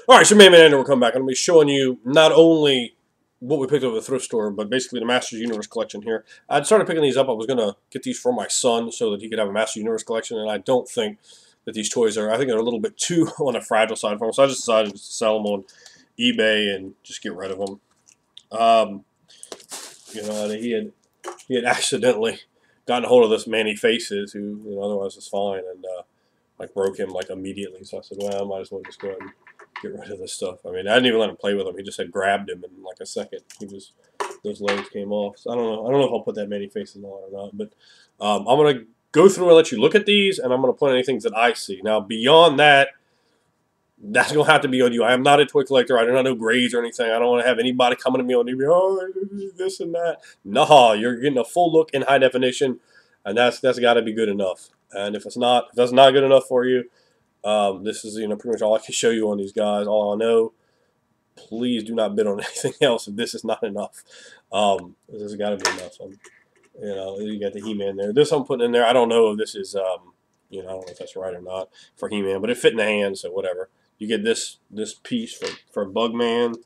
Alright, so man, we're coming back. I'm going to be showing you not only what we picked up at the thrift store, but basically the Masters Universe collection here. I started picking these up. I was going to get these for my son so that he could have a Masters Universe collection, and I don't think that these toys are, I think they're a little bit too on the fragile side for him, so I just decided to sell them on eBay and just get rid of them. You know, he had accidentally gotten a hold of this Manny Faces, who otherwise was fine, and like broke him like immediately. So I said, well, I might as well just go ahead and get rid of this stuff. I mean, I didn't even let him play with him. He just had grabbed him, and in like a second, those legs came off. So I don't know if I'll put that Manny Faces on or not. But I'm gonna go through and let you look at these, and I'm gonna point any things that I see. Now, beyond that, that's going to have to be on you. I am not a toy collector. I do not know grades or anything. I don't want to have anybody coming to me on eBay, oh, this and that. No, you're getting a full look in high definition, and that's got to be good enough. And if that's not good enough for you, this is pretty much all I can show you on these guys. All I know. Please do not bid on anything else if this is not enough. This has got to be enough. You got the He-Man there. This I'm putting in there. I don't know if this is I don't know if that's right or not for He-Man, but it fit in the hand, so whatever. You get this piece for Bugman.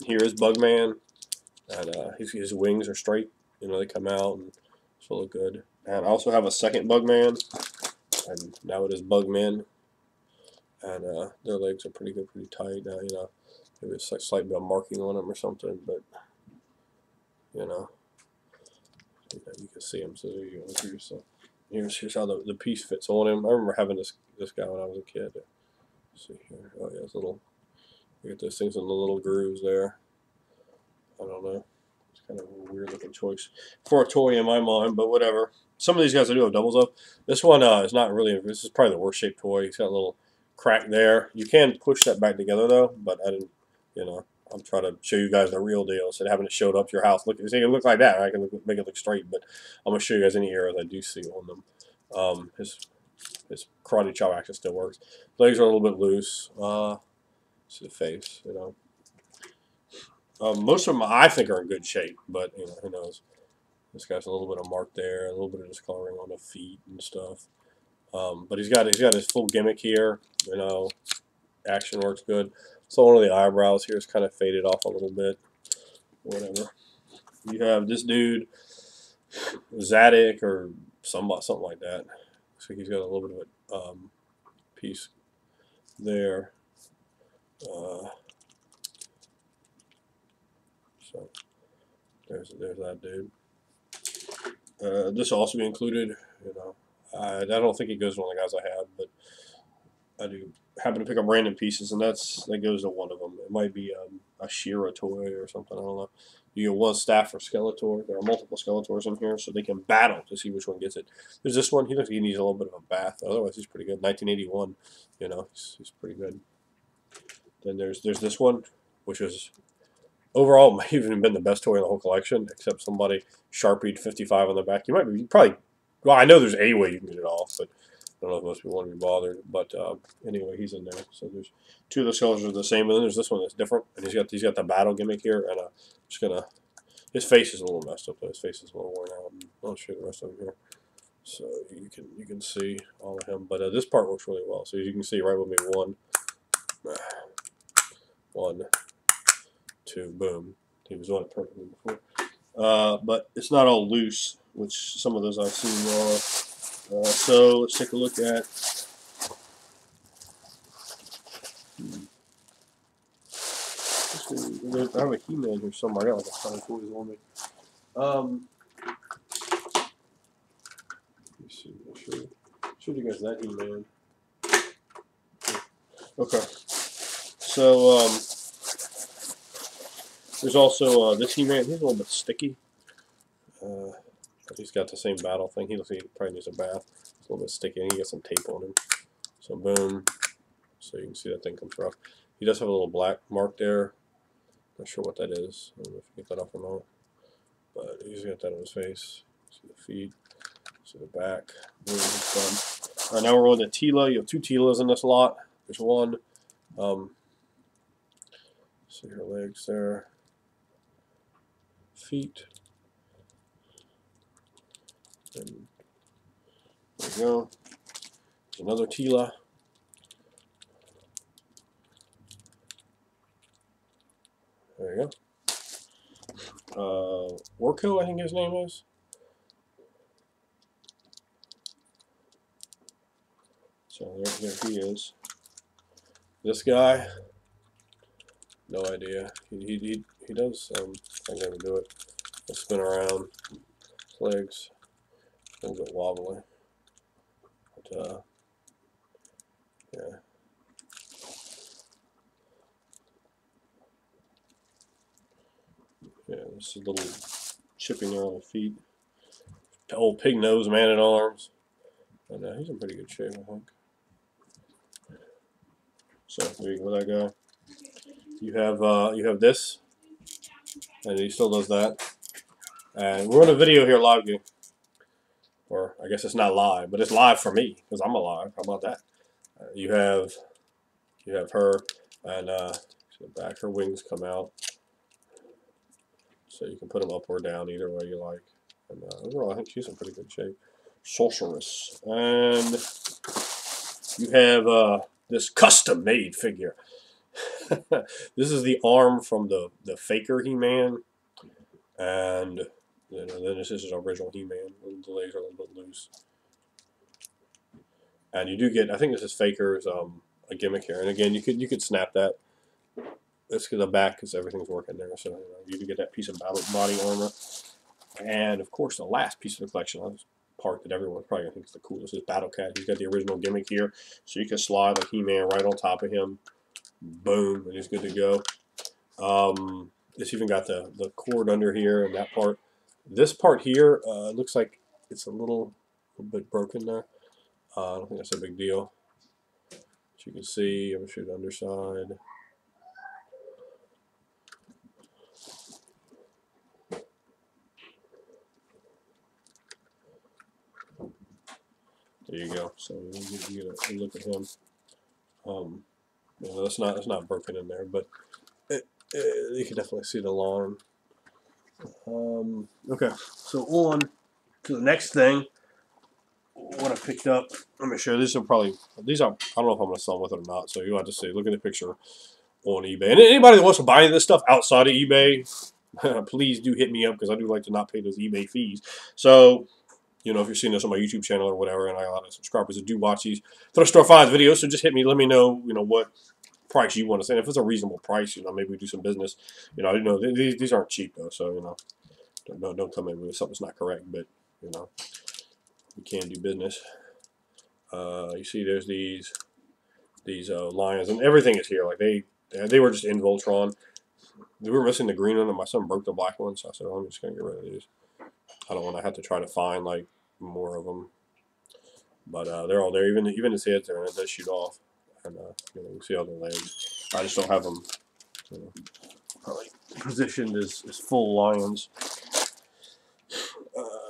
Here is Bugman, and his wings are straight. They come out and so look good. And I also have a second Bugman, and now it is Bugmen, and their legs are pretty good, pretty tight. Now maybe it's like slight bit of marking on them or something, but you can see them. So there you go. So here's how the piece fits on him. I remember having this guy when I was a kid. Let's see here. Oh yeah, it's little. You get those things in the little grooves there. I don't know. It's kind of a weird looking choice for a toy in my mind, but whatever. Some of these guys I do have doubles of. This one is not really. This is probably the worst shaped toy. He's got a little crack there. You can push that back together though, but I didn't. I'm trying to show you guys the real deal instead of having it showed up to your house. Look, it can look like that. I can make it look straight, but I'm gonna show you guys any errors I do see on them. His karate chop action still works. Legs are a little bit loose. See the face, most of them I think are in good shape, but who knows. This guy's a little bit of mark there, a little bit of discoloring on the feet and stuff. But he's got his full gimmick here. Action works good. So one of the eyebrows here is kind of faded off a little bit. Whatever. You have this dude, Zadig or something like that. Looks like he's got a little bit of a piece there. So there's that dude. This will also be included. I don't think it goes to one of the guys I have, but I do happen to pick up random pieces, and that goes to one of them. It might be a She-Ra toy or something. I don't know. You get one staff for Skeletor. There are multiple Skeletors in here, so they can battle to see which one gets it. There's this one. He looks like he needs a little bit of a bath. Otherwise, he's pretty good. 1981. He's pretty good. Then there's this one, which is overall might even been the best toy in the whole collection, except somebody Sharpied 55 on the back. You probably. Well, I know there's a way you can get it off, but I don't know if most people want to be bothered, but anyway, he's in there. So there's two of the colors are the same, and then there's this one that's different, and he's got the battle gimmick here, and I'm just gonna. His face is a little messed up. Though. His face is a little worn out. And I'll show you the rest of him here, so you can see all of him. But this part works really well. So as you can see, right with me, 1, 2, boom. He was doing it perfectly before, but it's not all loose, which some of those I've seen are. So let's take a look at. I have a He-Man here somewhere. I got like a ton of toys on me. Let me see. I'll show you guys that He-Man. Okay. So there's also this He-Man. He's a little bit sticky. He's got the same battle thing. He looks like he probably needs a bath. It's a little bit sticky, and he got some tape on him. So boom. So you can see that thing comes rough. He does have a little black mark there. Not sure what that is. I don't know if you get that off or not. But he's got that on his face. See the feet. See the back. Boom, he's done. Alright, now we're on the Tila. You have 2 Tilas in this lot. There's one. See her legs there. Feet. And there we go. There's another Tila. There you go. Orko, I think his name is. So there he is. This guy, no idea. He does I'm gonna do it. He'll spin around. His legs a little bit wobbly. But yeah. Yeah, this is a little chipping there on the feet. Old pig nose man at arms. And he's in pretty good shape, I think. So there you go with that guy. You have this, and he still does that. And we're on a video here live, or I guess it's not live, but it's live for me because I'm alive. How about that? You have her, and the back her wings come out, so you can put them up or down either way you like. And overall, I think she's in pretty good shape. Sorceress, and you have this custom-made figure. This is the arm from the Faker He-Man, and then this is his original He-Man. The legs are a little bit loose, and you do get. I think this is Faker's a gimmick here, and again, you could snap that. Let's get the back because everything's working there, so you do get that piece of body armor, and of course the last piece of the collection. Part that everyone probably thinks is the coolest is Battle Cat. He's got the original gimmick here, so you can slide like He-Man right on top of him. Boom, and he's good to go. It's even got the cord under here and that part. This part here looks like it's a little bit broken there. I don't think that's a big deal. As you can see, I'm going to show the underside. There you go. So you get a look at him. You know, that's not broken in there, but you can definitely see the line. Okay, so on to the next thing. What I picked up. Let me show you. These are I don't know if I'm gonna sell them with it or not. So you have to see. Look at the picture on eBay. And anybody that wants to buy any of this stuff outside of eBay, please do hit me up because I do like to not pay those eBay fees. So, you know, if you're seeing this on my YouTube channel or whatever, and I got a lot of subscribers that do watch these Thrift Store Finds videos, so just hit me. Let me know, you know, what price you want to say. If it's a reasonable price, you know, maybe we do some business. You know, these aren't cheap though, so you know, don't come in with something's not correct. But you know, we can do business. You see, there's these lions, and everything is here. Like they were just in Voltron. We were missing the green one, and my son broke the black one, so I said, oh, I'm just gonna get rid of these. I don't want to have to try to find like more of them. But they're all there. Even his heads there, and it does shoot off. And you know, you can see all the legs. I just don't have them, you know, probably positioned as full lions.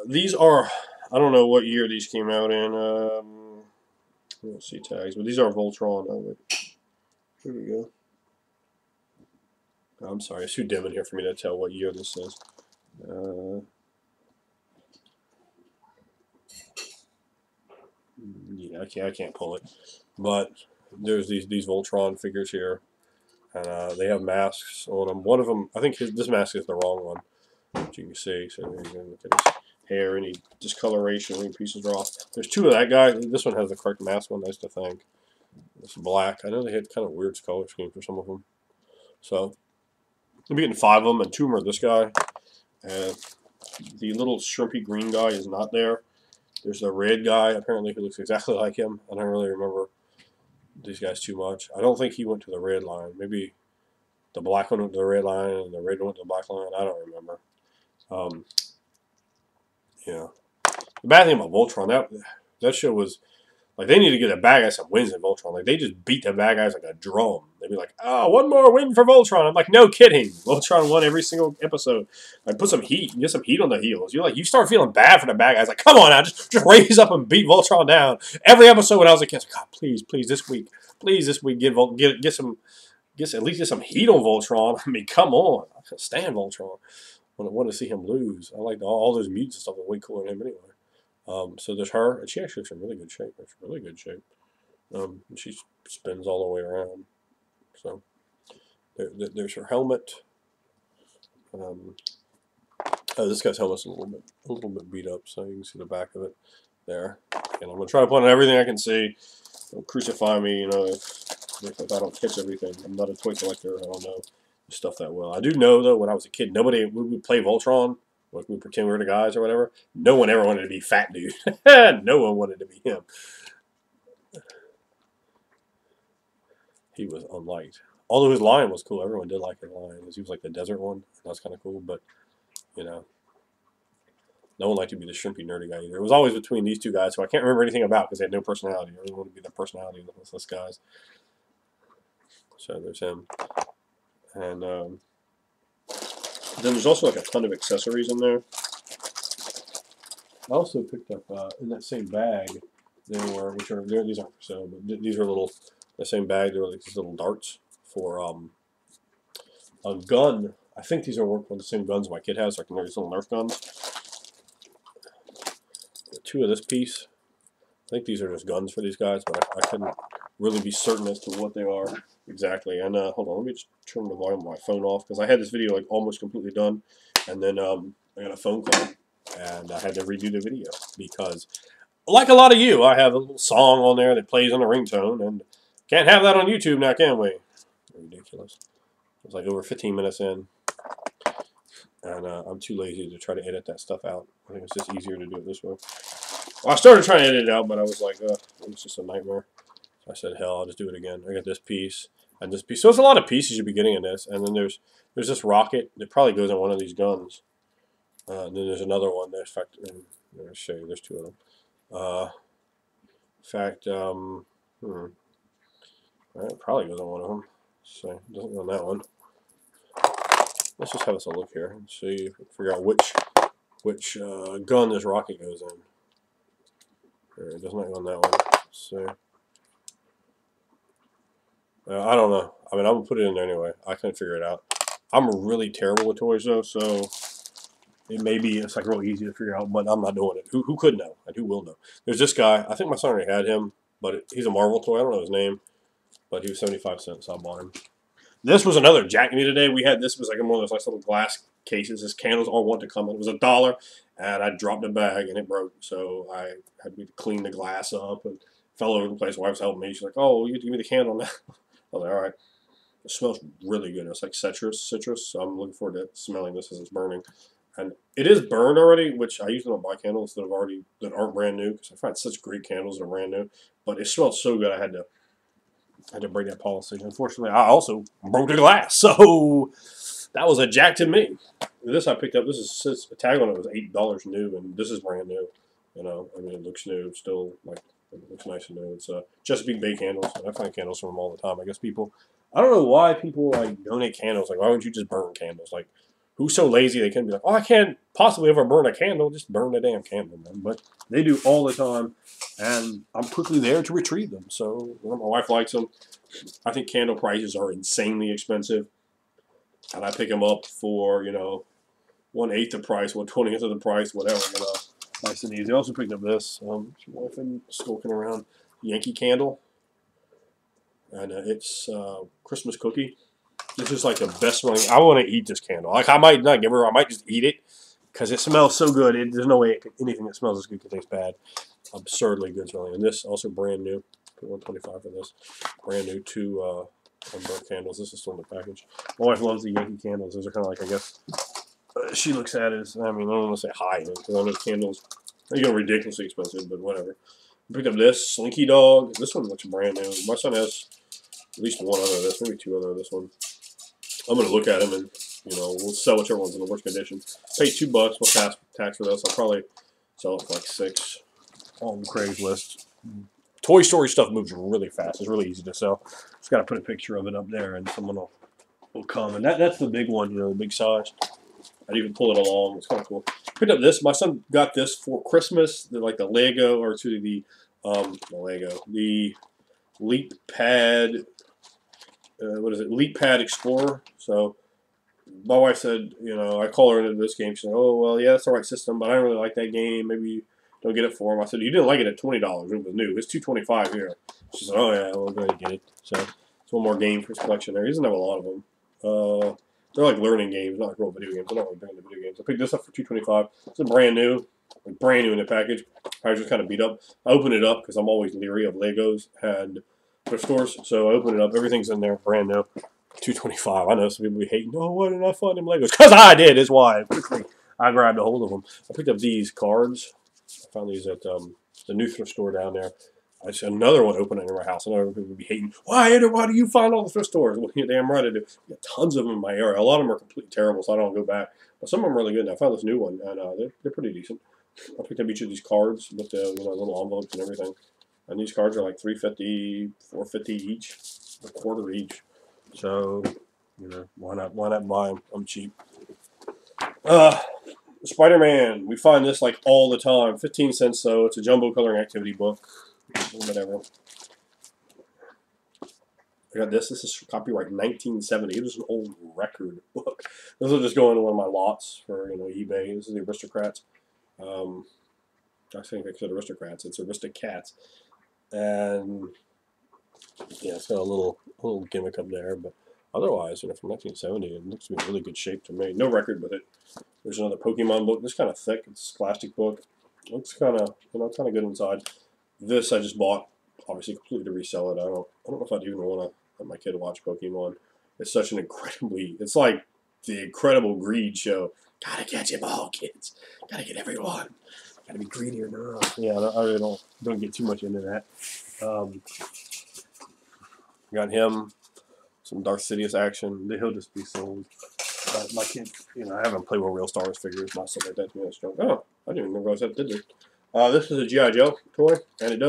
These are, I don't know what year these came out in. I don't see tags, but these are Voltron. Oh, wait. Here we go. I'm sorry, it's too dim in here for me to tell what year this is. Yeah, I can't pull it. But there's these Voltron figures here, and they have masks on them. One of them, I think this mask is the wrong one, as you can see. So you can look at his hair, any discoloration, any pieces are off. There's two of that guy. This one has the correct mask on, nice to think. It's black. I know they had kind of weird color scheme for some of them. So I'm getting 5 of them, and 2 of them are this guy. And the little shrimpy green guy is not there. There's the red guy, apparently, who looks exactly like him. I don't really remember these guys too much. I don't think he went to the red line. Maybe the black one went to the red line and the red one went to the black line. I don't remember. Yeah. The bad thing about Voltron, that show was, like, they need to get a bad guy some wins in Voltron. Like, they just beat the bad guys like a drum. They'd be like, oh, one more win for Voltron. I'm like, no kidding. Voltron won every single episode. Like, put some heat, get some heat on the heels. You start feeling bad for the bad guys. Like, come on now, just raise up and beat Voltron down. Every episode when I was a kid, I was like, God, please, this week, get at least some heat on Voltron. I mean, come on. I can't stand Voltron. I want to see him lose. I like all those mutants and stuff are way cooler than him anyway. So there's her, and she actually looks in really good shape. It's really good shape. And she spins all the way around. So there's her helmet. Oh, this guy's helmet's a little bit beat up, so you can see the back of it there. And I'm gonna try to put on everything I can see. Don't crucify me, you know, if I don't catch everything. I'm not a toy collector. I don't know stuff that well. I do know though, when I was a kid, we would play Voltron, like we pretend we were the guys or whatever. No one ever wanted to be Fat Dude. No one wanted to be him. He was unliked. Although his line was cool. Everyone did like his line. He was like the desert one. That was kind of cool, but, you know, no one liked to be the shrimpy, nerdy guy either. It was always between these two guys who I can't remember anything about because they had no personality. I really wanted to be the personality of those guys. So there's him. And then there's also like a ton of accessories in there. I also picked up in that same bag, these aren't for sale, but these are the same bag, they were like these little darts for a gun. I think these are one of the same guns my kid has, like these little Nerf guns. Two of this piece. I think these are just guns for these guys, but I couldn't really be certain as to what they are exactly. And hold on, let me just turn the volume of my phone off because I had this video like almost completely done, and then I got a phone call and I had to redo the video because, like a lot of you, I have a little song on there that plays on a ringtone, and can't have that on YouTube now, can we? Ridiculous. It was like over 15 minutes in, and I'm too lazy to try to edit that stuff out. I think it's just easier to do it this way. Well, I started trying to edit it out, but I was like, it's just a nightmare. So I said, hell, I'll just do it again. I got this piece and this piece. So there's a lot of pieces you'll be getting in this. And then there's this rocket that probably goes on one of these guns. And then there's another one. There's, in fact, I'll show you. There's two of them. In fact, it probably goes on one of them. So it doesn't go on that one. Let's just have us a look here and see, figure out which gun this rocket goes in. It does not go on that one. So I don't know. I mean, I'm gonna put it in there anyway. I couldn't figure it out. I'm really terrible with toys though, so it's like real easy to figure out. But I'm not doing it. Who could know and who will know? There's this guy. I think my son already had him, but he's a Marvel toy. I don't know his name, but he was 75 cents. So I bought him. This was another Jack Me Today. We had this was like one of those nice little glass cases. His candles all want to come in. It was $1, and I dropped a bag and it broke. So I had to clean the glass up and fell over the place. Wife's helping me. She's like, "Oh, you have to give me the candle now." I was like, "All right." It smells really good. It's like citrus. So I'm looking forward to smelling this as it's burning. And it is burned already, which I usually don't buy candles that aren't brand new because I find such great candles that are brand new. But it smelled so good, I had to break that policy. Unfortunately, I also broke the glass, so that was a jack to me. This I picked up. The tag on it was $8 new, and this is brand new. You know, I mean, it looks new, still like it looks nice and new. It's Chesapeake Bay candles, and I find candles from them all the time. I guess I don't know why people like donate candles. Like, why wouldn't you just burn candles? Like, who's so lazy they can be like, oh, I can't possibly ever burn a candle. Just burn the damn candle, man. But they do all the time, and I'm quickly there to retrieve them. So my wife likes them. I think candle prices are insanely expensive, and I pick them up for 1/8 the price, 1/20th of the price, whatever. Nice and easy. I also picked up this. My wife been skulking around Yankee Candle, and it's Christmas cookie. This is like the best smelling. I want to eat this candle. Like, I might not give her. I might just eat it because it smells so good. There's no way anything that smells as good can taste bad. Absurdly good smelling. And this also brand new. $125 for this. Brand new 2 unburnt candles. This is still in the package. My wife loves the Yankee candles. Those are kind of like, I guess, she looks at it as, I mean, I don't want to say high end because I know candles are ridiculously expensive, but whatever. I picked up this Slinky Dog. This one looks brand new. My son has at least one other of this, maybe 2 other of this one. I'm going to look at them and, we'll sell whichever one's in the worst condition. Paid $2 plus tax for this. I'll probably sell it for like $6 on Craigslist. Toy Story stuff moves really fast. It's really easy to sell. Just got to put a picture of it up there and someone will come. And that's the big one, the big size. I'd even pull it along. It's kind of cool. Picked up this. My son got this for Christmas. The Lego, or the Leap Pad. What is it? Leap Pad Explorer. So my wife said, I call her into this game. She said, "Oh, well, yeah, that's the right system, but I don't really like that game. Maybe don't get it for him." I said, "You didn't like it at $20. It was new. It's $225 here." She said, "Oh, yeah, we'll go ahead and get it." So it's one more game for his collection there. He doesn't have a lot of them. They're like learning games, not like real video games. They're not like big into video games. I picked this up for $2.25. It's a brand new in the package. I was just kind of beat up. I opened it up because I'm always leery of Legos and thrift stores. So I opened it up. Everything's in there, brand new. $2.25. I know some people be hating. No, why didn't I find them Legos? Because I did. Is why quickly I grabbed a hold of them. I picked up these cards. I found these at the new thrift store down there. I see another one opening in my house. I know people would be hating. Why do you find all the thrift stores? Well, you're damn right I do. I got tons of them in my area. A lot of them are completely terrible, so I don't go back. But some of them are really good. And I found this new one, and they're pretty decent. I picked up each of these cards with the little envelopes and everything. And these cards are like $3.50, $4.50 each, a quarter each. So, why not buy them? I'm cheap. Spider-Man. We find this like all the time. 15 cents though. It's a jumbo coloring activity book. Whatever. I got this. This is copyright 1970. It was an old record book. This will just go into one of my lots for eBay. This is the Aristocrats. I think I said Aristocrats. It's Aristocats, and yeah, it's got a little gimmick up there. But otherwise, from 1970, it looks to be in really good shape to me. No record with it. There's another Pokemon book. This kind of thick. It's a plastic book. Looks kind of kind of good inside. This I just bought, obviously completely to resell it. I don't know if I'd even want to let my kid watch Pokemon. It's such an it's like the Incredible Greed show. Gotta catch them all, kids. Gotta get everyone. Gotta be greedy or not. Yeah, I really don't get too much into that. Got him some Darth Sidious action. He'll just be sold. My kid, I haven't played with real Star Wars figures, not stuff like that. To me, that's junk. Oh, I didn't even realize that did this. This is a G.I. Joe toy, and it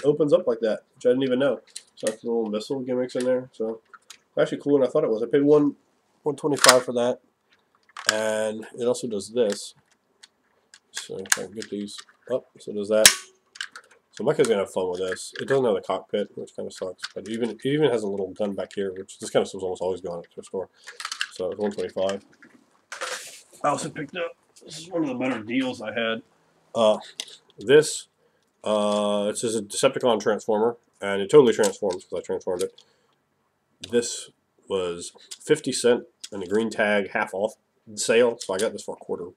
opens up like that, which I didn't even know. So that's little missile gimmicks in there. So it's actually cooler than I thought it was. I paid $125 for that, and it also does this. So if I can get these up, so it does that. So my kid's gonna have fun with this. It doesn't have the cockpit, which kind of sucks, but it even has a little gun back here, which this kind of stuff's almost always gone at the store. So it's $125. I also picked up. This is one of the better deals I had. This, it's just a Decepticon transformer, and it totally transforms because I transformed it. This was 50 cents and the green tag half off sale, so I got this for a quarter,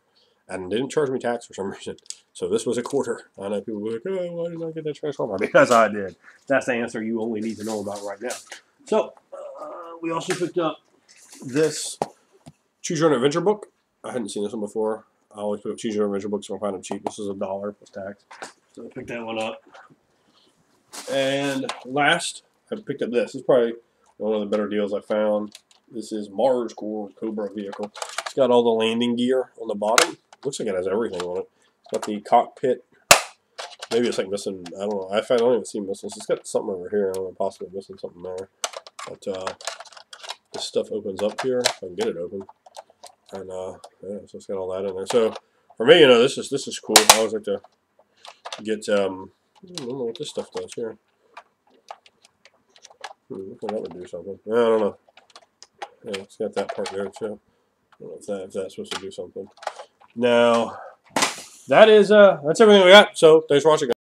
and they didn't charge me tax for some reason. So this was a quarter. I know people were like, oh, why didn't I get that transformer? Because I did. That's the answer you only need to know about right now. So, we also picked up this Choose Your Own Adventure book. I hadn't seen this one before. I always pick up Choose Your Own Adventure books when I find them cheap. This is $1 plus tax. So I picked that one up. And last, I picked up this. This is probably one of the better deals I found. This is Mars Core Cobra vehicle. It's got all the landing gear on the bottom. Looks like it has everything on it. It's got the cockpit. Maybe it's like missing, I don't know. I don't even see missiles. It's got something over here. I don't know, possibly missing something there. But this stuff opens up here. If I can get it open. And yeah, so it's got all that in there. So for me, this is cool. I always like to get I don't know what this stuff does here. That would do something. I don't know. Yeah, it's got that part there too. I don't know if that's supposed to do something. Now that is that's everything we got. So thanks for watching, guys.